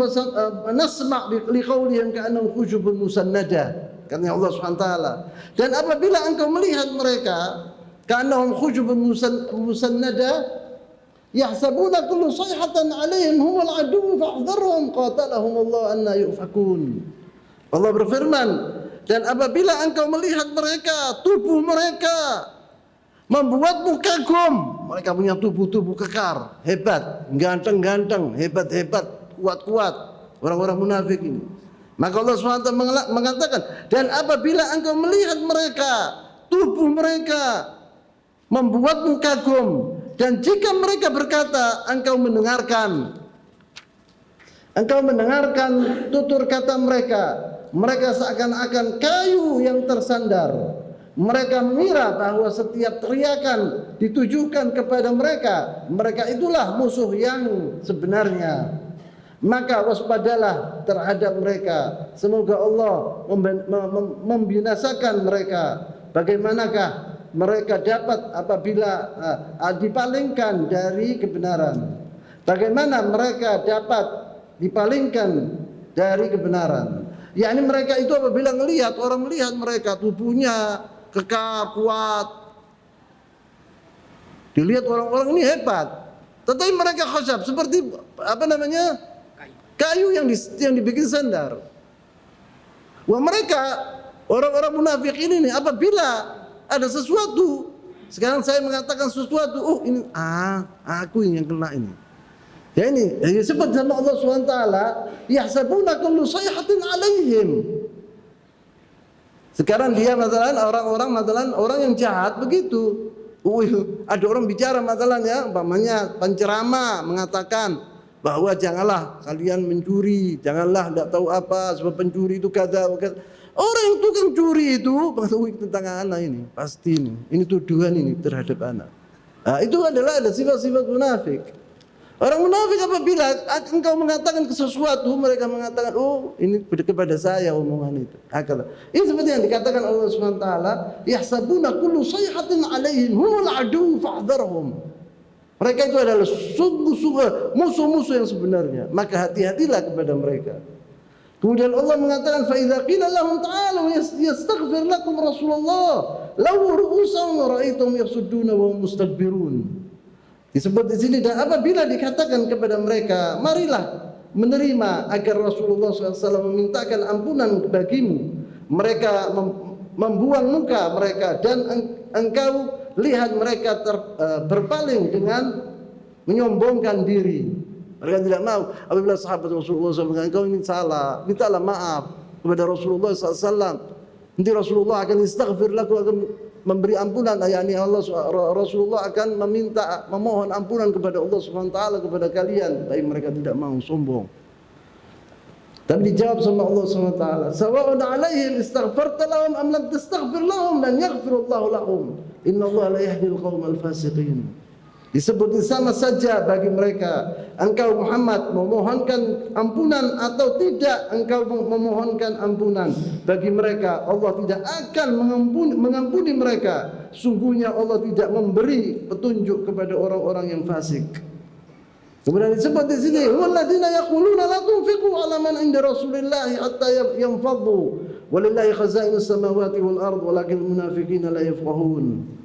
nasma' liqaulihim ka'annahum khushubun musannada. Kata Allah SWT. Dan apabila engkau melihat mereka ka'annahum khushubun musannada yahsabuna kullu sayhatan 'alaihim humul adu fahdharhum qatalahum Allah anna yufakun. Allah berfirman, dan apabila engkau melihat mereka, tubuh mereka membuatmu kagum. Mereka punya tubuh-tubuh kekar, hebat, ganteng-ganteng, hebat-hebat, kuat-kuat. Orang-orang munafik ini. Maka Allah SWT mengatakan, dan apabila engkau melihat mereka, tubuh mereka membuatmu kagum. Dan jika mereka berkata, engkau mendengarkan tutur kata mereka. Mereka seakan-akan kayu yang tersandar. Mereka mengira bahwa setiap teriakan ditujukan kepada mereka. Mereka itulah musuh yang sebenarnya. Maka waspadalah terhadap mereka. Semoga Allah membinasakan mereka. Bagaimanakah mereka dapat apabila dipalingkan dari kebenaran? Bagaimana mereka dapat dipalingkan dari kebenaran? Yakni mereka itu apabila orang melihat mereka tubuhnya kekar, kuat, dilihat orang-orang ini hebat, tetapi mereka khasab seperti kayu yang dibikin sandar. Wah, mereka orang-orang munafik ini nih, apabila ada sesuatu, sekarang saya mengatakan sesuatu, ini aku yang kena ini. Ya ini disebut sama Allah SWT, yahsabuna kullu sayhatin 'alaihim. Sekarang dia orang yang jahat begitu. Ada orang bicara umpamanya penceramah mengatakan bahwa janganlah kalian mencuri, janganlah tidak tahu apa, sebab pencuri itu kata. Orang yang tukang curi itu tentang anak ini, pasti ini tuduhan ini terhadap anak. Itu adalah ada sifat-sifat munafik. Orang munafik apabila engkau mengatakan sesuatu, mereka mengatakan, ini kepada saya omongan itu. Ini seperti yang dikatakan Allah SWT, yahsabuna kullu sayhatin 'alaihim humul adu fahdharhum. Mereka itu adalah sungguh-sungguh musuh-musuh yang sebenarnya. Maka hati-hatilah kepada mereka. Kemudian Allah mengatakan, fa idza qila lahum ta'alu yastaghfir lakum Rasulullah law ru'usahum ra'aytum yasudduna wa hum mustakbirun. Disebut di sini, dan apabila dikatakan kepada mereka, marilah menerima agar Rasulullah SAW memintakan ampunan bagimu, mereka membuang muka mereka, dan engkau lihat mereka berpaling dengan menyombongkan diri. Mereka tidak mau. Apabila sahabat Rasulullah SAW mengatakan, engkau ini salah, mintalah maaf kepada Rasulullah SAW. Nanti Rasulullah akan istaghfir lakum, akan memberi ampunan, yakni Rasulullah akan memohon ampunan kepada Allah Subhanahu wa taala kepada kalian, tapi mereka tidak mau, sombong. Tapi dijawab sama Allah Subhanahu wa taala, "Sawa'un 'alaihim istaghfarta lahum am lam tastaghfir lahum lan yaghfirullahu lahum. Innallaha la yahdil qaumal fasiqin." Disebut sama saja bagi mereka, engkau Muhammad memohonkan ampunan atau tidak engkau memohonkan ampunan bagi mereka, Allah tidak akan mengampuni mereka. Sungguhnya Allah tidak memberi petunjuk kepada orang-orang yang fasik. Kemudian disebut di sini, walladzina yaquluna la tunfiqu 'ala man 'inda Rasulillahi hatta yanfaddu walillahi khazainus samawati wal ard walakinal munafiqina la yafqahun.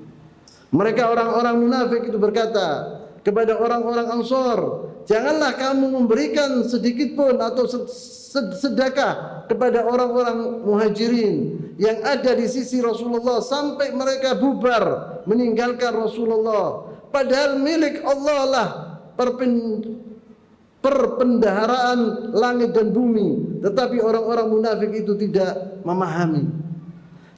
Mereka orang-orang munafik itu berkata kepada orang-orang Ansor, janganlah kamu memberikan sedikit pun atau sedekah kepada orang-orang Muhajirin yang ada di sisi Rasulullah sampai mereka bubar meninggalkan Rasulullah. Padahal milik Allah lah perpendaharaan langit dan bumi, tetapi orang-orang munafik itu tidak memahami.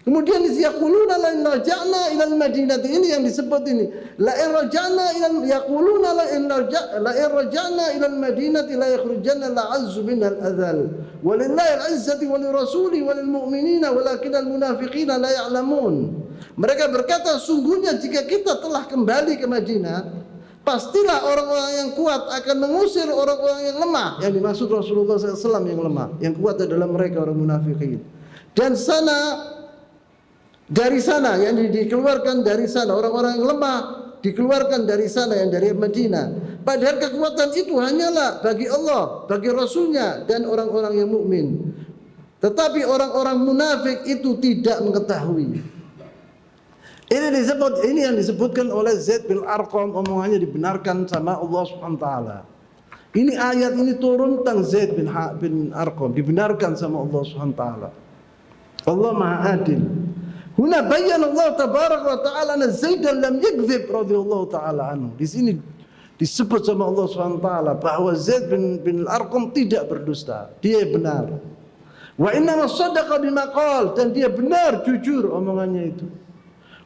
Kemudian yaquluna la in raja'na ila al-madinati, ini yang disebut ini. La in raja'na ila yaquluna la in raja'na ila al-madinati la yakhrujanna la'azzu min al-adhal. Walillahi al-'izzati wa lirasuli wa lil mu'minina walakinal munafiqina la ya'lamun. Mereka berkata, sungguhnya jika kita telah kembali ke Madinah, pastilah orang-orang yang kuat akan mengusir orang-orang yang lemah. Yang dimaksud Rasulullah SAW yang lemah, yang kuat adalah mereka orang munafikin. Dan dari sana yang dikeluarkan dari sana, orang-orang yang lemah dikeluarkan dari sana, yang dari Madinah. Padahal kekuatan itu hanyalah bagi Allah, bagi Rasulnya dan orang-orang yang mukmin. Tetapi orang-orang munafik itu tidak mengetahui. Ini yang disebutkan oleh Zaid bin Arqam, omongannya dibenarkan sama Allah Subhanahu wa taala. Ini ayat ini turun tentang Zaid bin Arqam, dibenarkan sama Allah Subhanahu wa taala. Allah Maha Adil. Huna bayyana Allah tabaraka wa ta'ala anna Zaidan lam yakdzib radhiyallahu ta'ala anhu. Di sini disebut sama Allah Subhanahu wa taala bahwa Zaid bin Arqam tidak berdusta, dia benar. Wa inna sadaqa bima qala, dan dia benar jujur omongannya itu.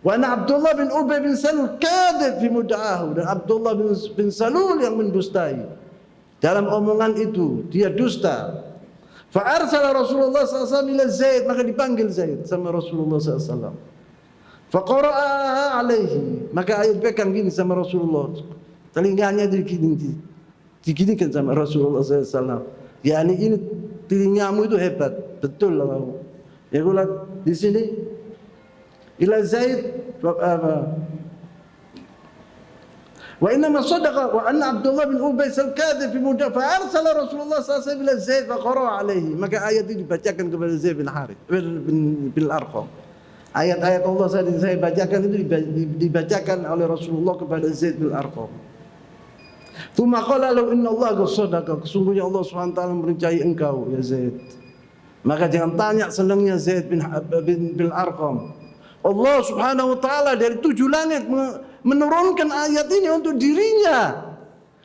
Wa anna Abdullah bin Ubay bin Salul kadzib fi mud'ahu, dan Abdullah bin Salul yang mendustai dalam omongan itu, dia dusta. Fa arsala Rasulullah SAW ila Zaid, maka dipanggil Zaid sama Rasulullah SAW. Fa qara'a alaihi, maka ayat pegang gini sama Rasulullah, telinganya diginikan sama Rasulullah SAW. Yani ini telingamu itu hebat, betul lah kamu. Ya kula di sini ila Zaid wa inna ma sadaqa wa anna Abdullah bin Ubay al-kadhib fi mudda fa arsala Rasulullah sallallahu alaihi wasallam ila Zaid fa qara'a alaihi, maka ayat itu dibacakan kepada Zaid bin Harith bin Arqam. Ayat-ayat Allah saya bacakan itu dibacakan oleh Rasulullah kepada Zaid bin Arqam. Tsumma qala lahu inna Allah qad sadaqa, sesungguhnya Allah Subhanahu wa taala merencahi engkau ya Zaid. Maka jangan tanya senangnya Zaid bin Arqam. Allah Subhanahu wa taala dari 7 langit menurunkan ayat ini untuk dirinya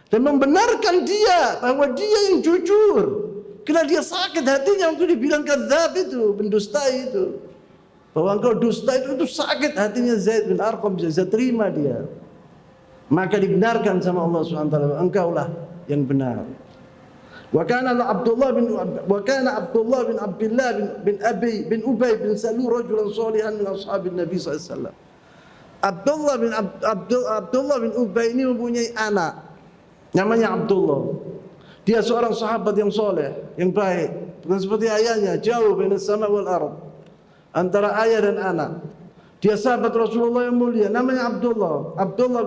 dan membenarkan dia bahwa dia yang jujur, karena dia sakit hatinya untuk dibilang kadzab itu, pendusta itu, bahwa engkau dusta itu sakit hatinya Zaid bin Arqam, bisa terima dia. Maka dibenarkan sama Allah Subhanahu wa taala, engkaulah yang benar. Wa kana Abdullah bin Abdullah bin Ubay bin Salul rajulan shalihan min ashabin Nabi sallallahu alaihi wasallam. Abdullah bin Ubay ini mempunyai anak namanya Abdullah. Dia seorang sahabat yang soleh, yang baik, bukan seperti ayahnya, jauh bainas sama wal ard, antara ayah dan anak. Dia sahabat Rasulullah yang mulia, namanya Abdullah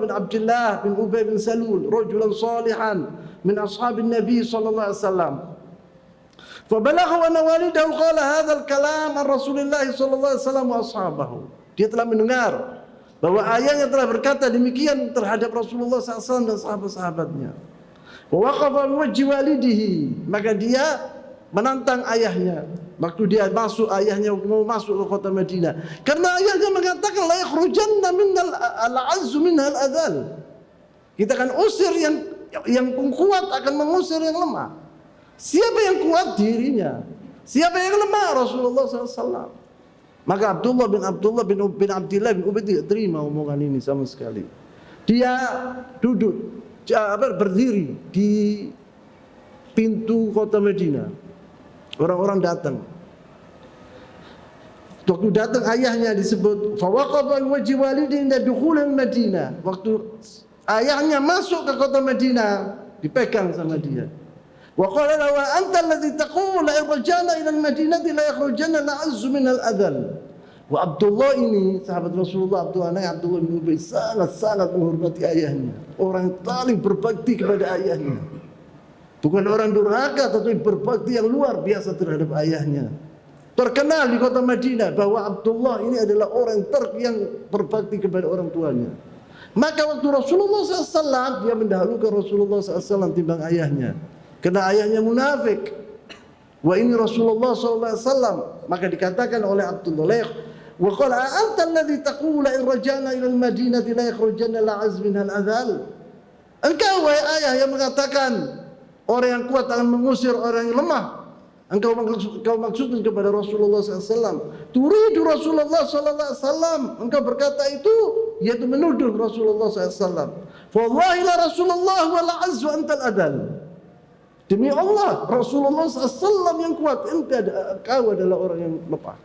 bin Abdullah bin Ubay bin Salul, rajulan salihan min ashabin Nabi sallallahu alaihi wasallam. Fabalagha anna walidahu qala hadzal kalam an Rasulillah sallallahu alaihi wasallam wa ashabahu. Dia telah mendengar bahwa ayahnya telah berkata demikian terhadap Rasulullah SAW dan sahabat-sahabatnya. Wa waqafa biwajhi walidihi, maka dia menantang ayahnya. Waktu dia masuk, ayahnya mau masuk ke kota Madinah, karena ayahnya mengatakan la yakhrujanna minnal al-azzu minhal adhal. Kita akan usir yang kuat akan mengusir yang lemah. Siapa yang kuat? Dirinya. Siapa yang lemah? Rasulullah SAW. Maka Abdullah bin Abdillah bin Ubay tidak terima omongan ini sama sekali. Dia duduk berdiri di pintu kota Madinah. Orang-orang datang. Waktu datang ayahnya disebut fawaqafa wajhi walidin dukhul al-Madinah. Waktu ayahnya masuk ke kota Madinah, dipegang sama dia. Wa qala lahu anta alladhi taqul la yarjana ila al-Madinati la yakhrujana la'azzu min al-adhal. Wa Abdullah ini sahabat Rasulullah, Abdullah bin Ubay sangat menghormati ayahnya. Orang yang paling berbakti kepada ayahnya. Bukan orang durhaka, tetapi berbakti yang luar biasa terhadap ayahnya. Terkenal di kota Madinah bahwa Abdullah ini adalah orang yang berbakti kepada orang tuanya. Maka waktu Rasulullah SAW, dia mendahulukan Rasulullah SAW timbang ayahnya. Karena ayahnya munafik. Wa ini Rasulullah SAW. Maka dikatakan oleh Abdullah, wa qala anta alladhi taqulu in rajana ila al-Madinati la yakhrujanna la'az minha al-adhal. Engkau wahai ayah yang mengatakan orang yang kuat akan mengusir orang yang lemah. Engkau maksudkan kepada Rasulullah SAW. Turidu Rasulullah SAW. Engkau berkata itu, yaitu menuduh Rasulullah SAW. Wallahi la Rasulullah wa la azzu antal adal. Demi Allah, Rasulullah SAW yang kuat, engkau adalah orang yang lemah.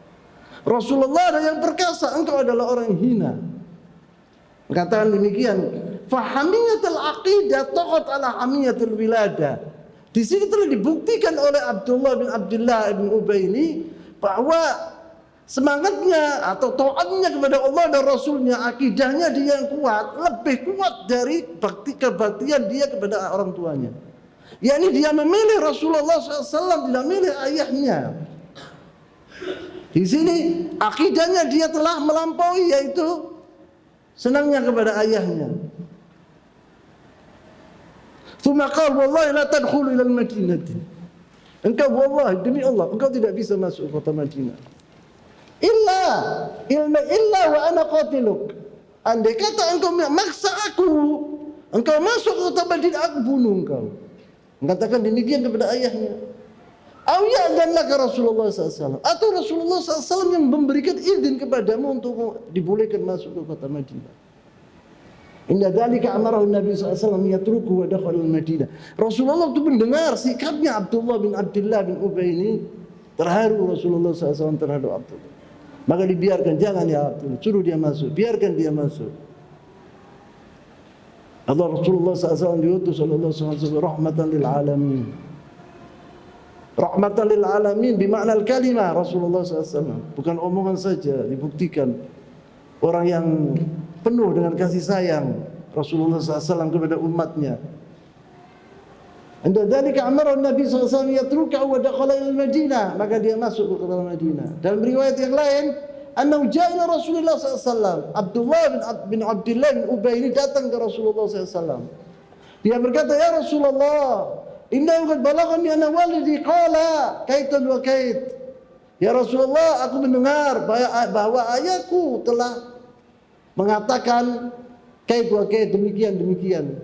Rasulullah adalah yang perkasa, engkau adalah orang yang hina. Katakan demikian. Fahamiyatul aqidah taqat ala hamiyatul wiladah. Di sini telah dibuktikan oleh Abdullah bin Abdillah bin Ubay ini bahwa semangatnya atau taatnya kepada Allah dan Rasulnya, akidahnya dia yang kuat, lebih kuat dari kebaktian dia kepada orang tuanya. Yakni dia memilih Rasulullah SAW, tidak memilih ayahnya. Di sini akidahnya dia telah melampaui, yaitu senangnya kepada ayahnya. Tsumma qala wallahi la tadkhulu ila al-Madinati. Engkau wallahi demi Allah engkau tidak bisa masuk kota Madinah. Illa wa ana qatiluk. Andai kata engkau memaksa aku, engkau masuk kota Madinah, aku bunuh engkau. Mengatakan demikian kepada ayahnya. Aw ya'dhanlaka Rasulullah SAW, atau Rasulullah SAW yang memberikan izin kepadamu untuk dibolehkan masuk ke kota Madinah. Inna dzalika amarahu Nabi SAW yatruku wa dakhala al-Madinah. Rasulullah itu mendengar sikapnya Abdullah bin Abdillah bin Ubay ini, terharu Rasulullah SAW terhadap Abdullah. Maka dibiarkan, jangan ya Abdullah, suruh dia masuk, biarkan dia masuk. Allah Rasulullah SAW diutus oleh Allah SWT rahmatan lil alamin. Rahmatan lil alamin bimakna al-kalimah Rasulullah SAW. Bukan omongan saja, dibuktikan orang yang penuh dengan kasih sayang Rasulullah SAW kepada umatnya. Inda dzalika amara Nabi SAW yatruka wa dakhala ila Madinah, maka dia masuk ke kota Madinah. Dalam riwayat yang lain, annahu ja'a ila Rasulullah SAW. Abdullah bin Abdillah bin Ubay ini datang ke Rasulullah SAW. Dia berkata, ya Rasulullah, innahu qad balaghani anna walidi qala kaitan wa kait. Ya Rasulullah, aku mendengar bahwa ayahku telah mengatakan kait wa kait, demikian.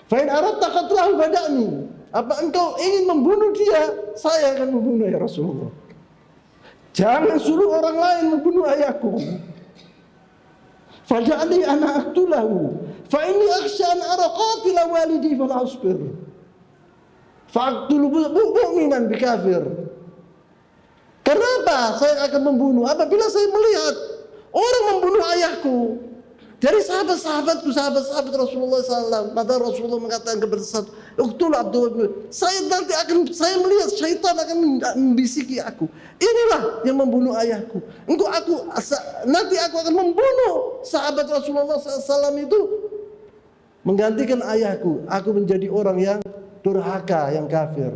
Fa in aradta qatlahu fada'ni. Apa engkau ingin membunuh dia? Saya akan membunuh ya Rasulullah. Jangan suruh orang lain membunuh ayahku. Fada'ni ana aqtulahu. Fa inni akhsha an ara qatila walidi fala asbir. Fa'aqtulu mu'minan bikafir. Kenapa saya akan membunuh? Apabila saya melihat orang membunuh ayahku dari sahabat-sahabatku, sahabat-sahabat Rasulullah SAW, maka Rasulullah mengatakan kepada sahabat, "Uqtul Abdullah bin Ubay." Saya melihat syaitan akan membisiki aku. Inilah yang membunuh ayahku. Nanti aku akan membunuh sahabat Rasulullah SAW itu menggantikan ayahku. Aku menjadi orang yang durhaka, yang kafir.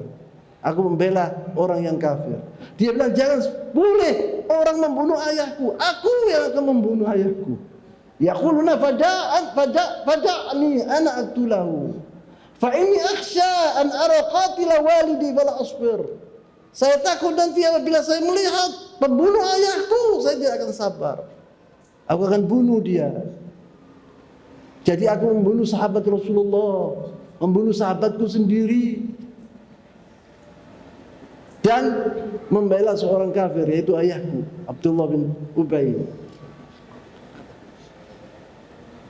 Aku membela orang yang kafir. Dia bilang jangan boleh orang membunuh ayahku. Aku yang akan membunuh ayahku. Yaquluna fada'ni ana aqtulahu. Fa inni akhsha an ara qatila walidi fala asbir. Saya takut nanti apabila saya melihat pembunuh ayahku, saya tidak akan sabar. Aku akan bunuh dia. Jadi aku membunuh sahabat Rasulullah, membunuh sahabatku sendiri. Dan membela seorang kafir, yaitu ayahku Abdullah bin Ubay.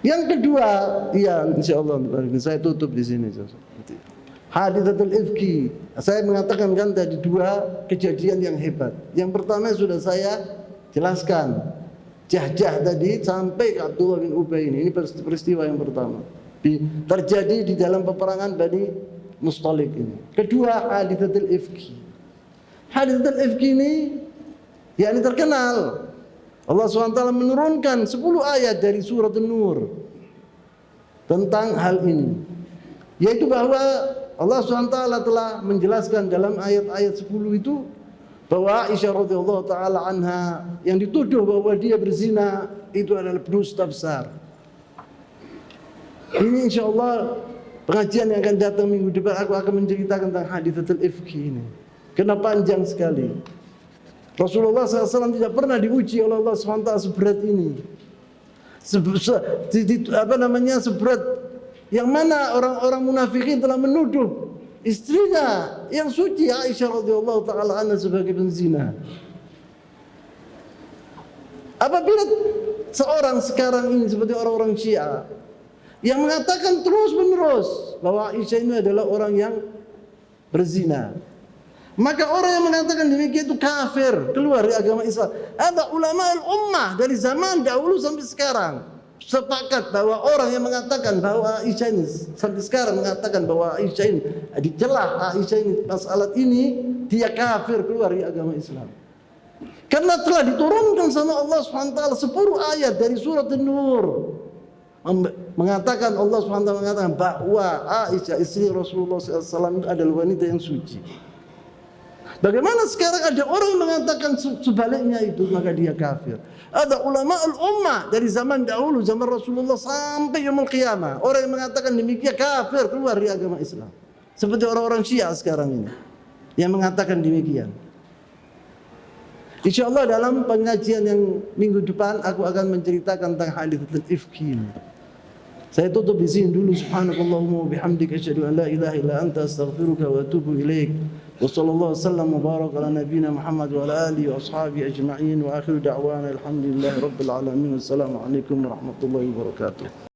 Yang kedua, ya insyaallah saya tutup di sini. Hadithatul ifki. Saya mengatakan kan tadi dua kejadian yang hebat. Yang pertama sudah saya jelaskan. Jah-jah tadi sampai ke Abdullah bin Ubay ini. Ini peristiwa yang pertama. Terjadi di dalam peperangan Bani Mustalik ini. Kedua, hadithatul ifki. Hadithatul ifki ini ya ini terkenal. Allah SWT menurunkan 10 ayat dari surat An-Nur tentang hal ini, yaitu bahwa Allah SWT telah menjelaskan dalam ayat-ayat 10 itu bahwa Aisyah radhiyallahu taala anha yang dituduh bahwa dia berzina itu adalah berdusta besar. Ini insyaallah pengajian yang akan datang minggu depan aku akan menceritakan tentang hadithatul ifki ini. Karena panjang sekali. Rasulullah SAW tidak pernah diuji oleh Allah SWT seberat ini. Seberat yang mana orang-orang munafikin telah menuduh istrinya yang suci Aisyah radhiyallahu taala anha sebagai penzina. Apabila seorang sekarang ini seperti orang-orang Syiah yang mengatakan terus-menerus bahwa Aisyah ini adalah orang yang berzina, maka orang yang mengatakan demikian itu kafir, keluar dari agama Islam. Ada ulama al-ummah dari zaman dahulu sampai sekarang sepakat bahwa orang yang mengatakan bahwa Aisyah ini sampai sekarang mengatakan bahwa Aisyah ini dicela, Aisyah ini masalah ini dia kafir, keluar dari agama Islam. Karena telah diturunkan sama Allah SWT 10 ayat dari surat An-Nur mengatakan, Allah SWT mengatakan bahwa Aisyah istri Rasulullah SAW adalah wanita yang suci. Bagaimana sekarang ada orang yang mengatakan sebaliknya itu, maka dia kafir. Ada ulama al-ummah dari zaman dahulu, zaman Rasulullah sampai yaumul qiyamah, orang yang mengatakan demikian kafir, keluar dari agama Islam. Seperti orang-orang Syiah sekarang ini yang mengatakan demikian. Insyaallah dalam pengajian yang minggu depan aku akan menceritakan tentang haditsatul ifki. Saya tutup di sini dulu. Subhanakallahumma wa bihamdika asyhadu an la ilaha illa anta astaghfiruka wa atubu ilaik. Wa sallallahu wasallam wa baraka ala nabiyyina Muhammad wa ala alihi wa ashabihi ajma'in wa akhiru da'wana alhamdulillahi rabbil alamin. Wassalamu alaikum warahmatullahi wabarakatuh.